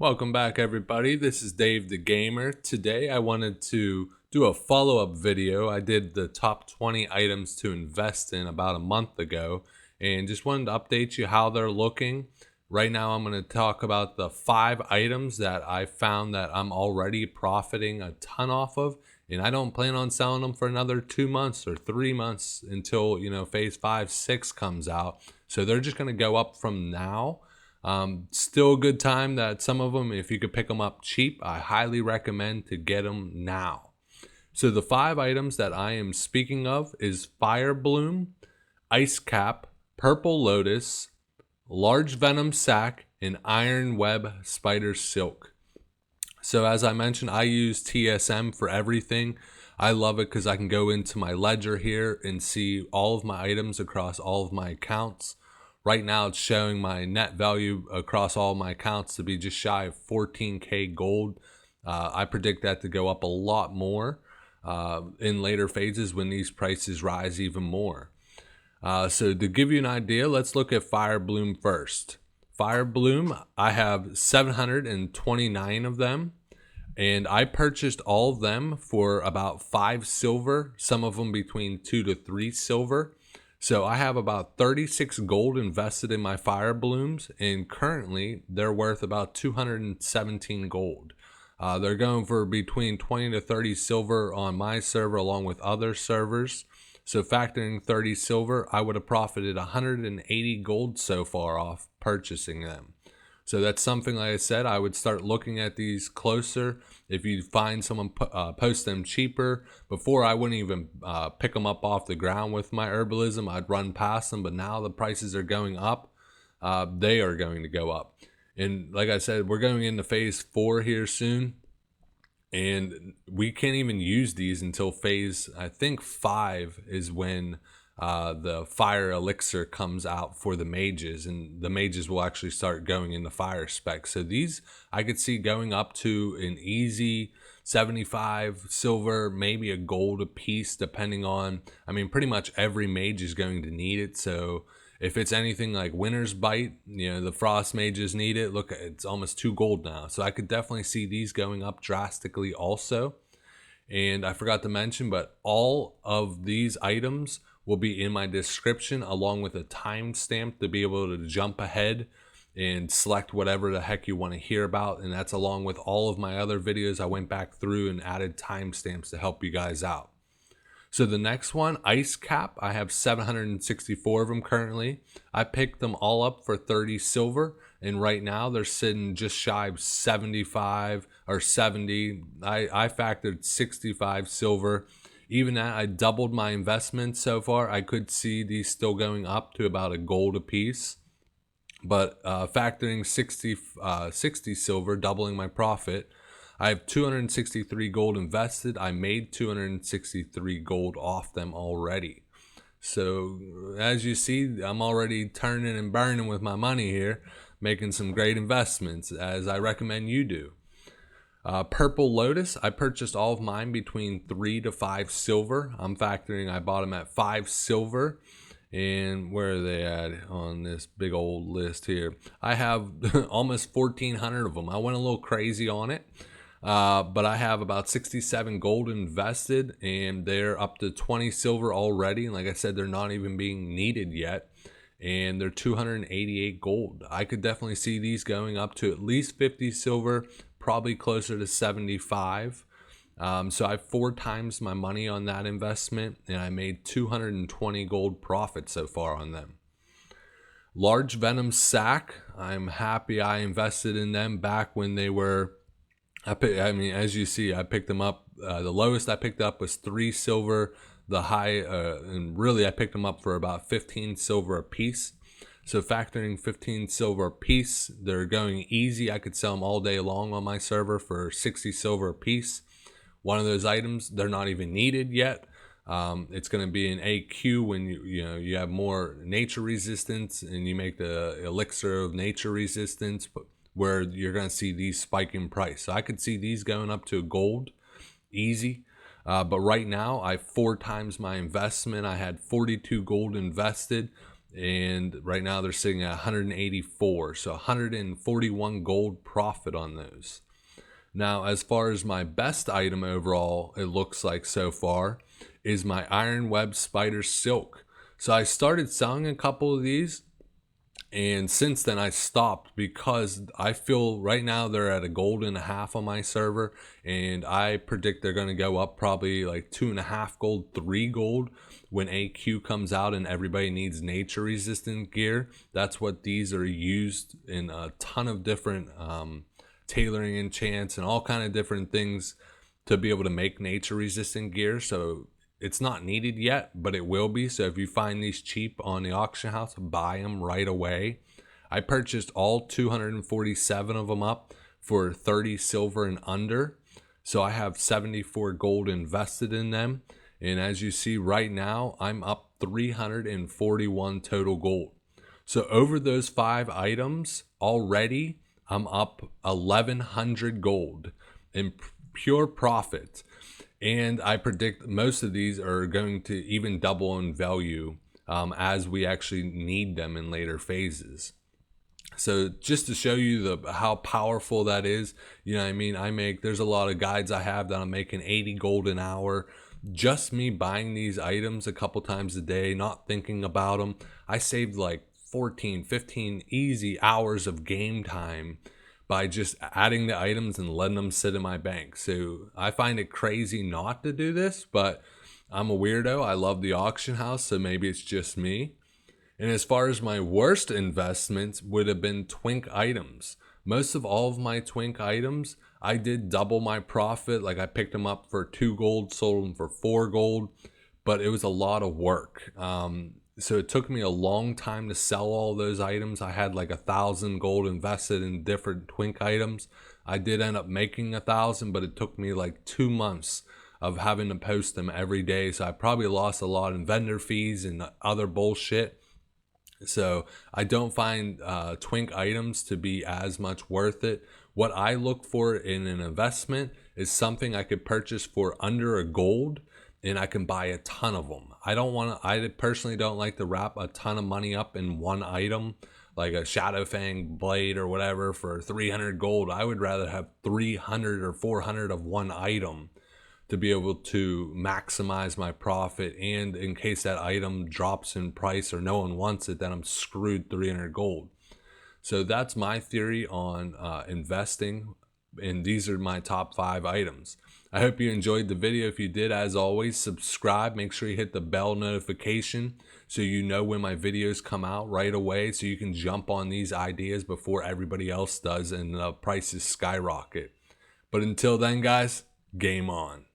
Welcome back, everybody. This is Dave the Gamer. Today I wanted to do a follow-up video. I did the top 20 items to invest in about a month ago and just wanted to update you how they're looking. Right now I'm going to talk about the 5 items that I found that I'm already profiting a ton off of, and I don't plan on selling them for another 2 months or 3 months until phase 5, 6 comes out. So they're just going to go up from now. Still a good time that some of them, if you could pick them up cheap, I highly recommend to get them now. So the 5 items that I am speaking of is Firebloom, Icecap, Purple Lotus, Large Venom Sac, and Ironweb Spider Silk. So as I mentioned, I use TSM for everything. I love it because I can go into my ledger here and see all of my items across all of my accounts. Right now it's showing my net value across all my accounts to be just shy of 14K gold. I predict that to go up a lot more in later phases when these prices rise even more. So to give you an idea, let's look at Firebloom first. Firebloom, I have 729 of them, and I purchased all of them for about 5 silver, some of them between 2 to 3 silver. So I have about 36 gold invested in my Fireblooms, and currently they're worth about 217 gold. They're going for between 20 to 30 silver on my server along with other servers. So factoring 30 silver, I would have profited 180 gold so far off purchasing them. So that's something, like I said, I would start looking at these closer. If you find someone post them cheaper, before I wouldn't even pick them up off the ground with my herbalism. I'd run past them, but now the prices are going up. They are going to go up. And like I said, we're going into phase 4 here soon. And we can't even use these until phase, I think 5 is when the fire elixir comes out for the mages, and the mages will actually start going into fire specs. So these I could see going up to an easy 75 silver, maybe a gold a piece, depending on, I mean, pretty much every mage is going to need it. So if it's anything like Winter's Bite, the frost mages need it. Look, it's almost 2 gold now. So I could definitely see these going up drastically also. And I forgot to mention, but all of these items will be in my description along with a timestamp to be able to jump ahead and select whatever the heck you want to hear about. And that's along with all of my other videos. I went back through and added timestamps to help you guys out. So the next one, Icecap, I have 764 of them currently. I picked them all up for 30 silver, and right now they're sitting just shy of 75 or 70. I factored 65 silver. Even that, I doubled my investment so far. I could see these still going up to about a gold a piece. But factoring 60 silver, doubling my profit, I have 263 gold invested. I made 263 gold off them already. So as you see, I'm already turning and burning with my money here, making some great investments, as I recommend you do. Purple Lotus, I purchased all of mine between 3 to 5 silver. I'm factoring I bought them at 5 silver. And where are they at on this big old list here? I have almost 1,400 of them. I went a little crazy on it. But I have about 67 gold invested, and they're up to 20 silver already. And like I said, they're not even being needed yet. And they're 288 gold. I could definitely see these going up to at least 50 silver, probably closer to 75. So I have 4 times my money on that investment, and I made 220 gold profit so far on them. Large Venom Sac, I'm happy I invested in them back when they were, as you see, I picked them up. The lowest I picked up was 3 silver. The high, and really I picked them up for about 15 silver a piece. So factoring 15 silver a piece, they're going easy. I could sell them all day long on my server for 60 silver a piece. One of those items, they're not even needed yet. It's going to be an AQ when you have more nature resistance, and you make the elixir of nature resistance, where you're going to see these spike in price. So I could see these going up to gold easy. But right now I have 4 times my investment. I had 42 gold invested. and right now they're sitting at 184, so 141 gold profit on those. Now, as far as my best item overall, it looks like so far, is my Ironweb Spider Silk. So I started selling a couple of these, and since then I stopped because I feel right now they're at 1.5 gold on my server, and I predict they're going to go up probably like 2.5 gold, 3 gold when AQ comes out and everybody needs nature resistant gear. That's what these are used in a ton of different tailoring enchants and all kind of different things to be able to make nature resistant gear. So it's not needed yet, but it will be. So if you find these cheap on the auction house, buy them right away. I purchased all 247 of them up for 30 silver and under. So I have 74 gold invested in them. And as you see right now, I'm up 341 total gold. So over those 5 items already, I'm up 1,100 gold in pure profit. And I predict most of these are going to even double in value as we actually need them in later phases. So just to show you how powerful that is, you know what I mean? There's a lot of guides I have that I'm making 80 gold an hour. Just me buying these items a couple times a day, not thinking about them. I saved like 14, 15 easy hours of game time by just adding the items and letting them sit in my bank. So I find it crazy not to do this, but I'm a weirdo. I love the auction house, so maybe it's just me. And as far as my worst investments would have been twink items. Most of all of my twink items, I did double my profit. Like I picked them up for 2 gold, sold them for 4 gold, but it was a lot of work. So it took me a long time to sell all those items. I had like 1,000 gold invested in different twink items. I did end up making 1,000, but it took me like 2 months of having to post them every day. So I probably lost a lot in vendor fees and other bullshit. So I don't find twink items to be as much worth it. What I look for in an investment is something I could purchase for under 1 gold, and I can buy a ton of them. I personally don't like to wrap a ton of money up in one item, like a Shadow Fang blade or whatever for 300 gold. I would rather have 300 or 400 of one item to be able to maximize my profit, and in case that item drops in price or no one wants it, then I'm screwed 300 gold. So that's my theory on investing, and these are my top 5 items. I hope you enjoyed the video. If you did, as always, subscribe. Make sure you hit the bell notification so you know when my videos come out right away, so you can jump on these ideas before everybody else does and the prices skyrocket. But until then, guys, game on.